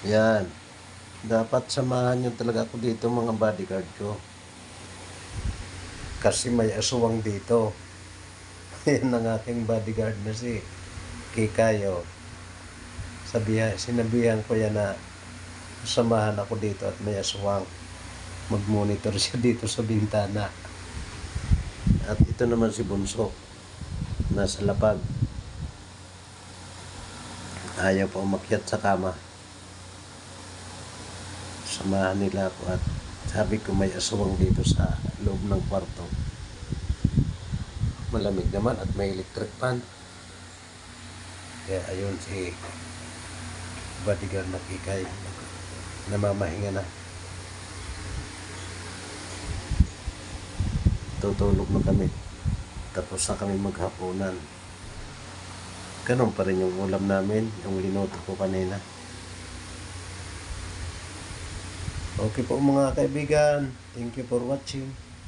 Yan. Dapat samahan nyo talaga ako dito mga bodyguard ko. Kasi may aswang dito. Yan ang aking bodyguard na si Kikayo. Sinabihan ko yan na samahan ako dito at may aswang. Mag-monitor siya dito sa bintana. At ito naman si Bunso. Nasa lapag. Ayaw pa umakyat sa kama. Samahan nila ako at sabi ko may aswang dito sa loob ng kwarto. Malamig naman at may electric fan. Kaya ayun si bodyguard na Kikay. Namamahinga na. Tutulog na kami. Tapos na kami maghapunan. Ganun pa rin yung ulam namin, yung linuto ko kanina. Okay po mga kaibigan. Thank you for watching.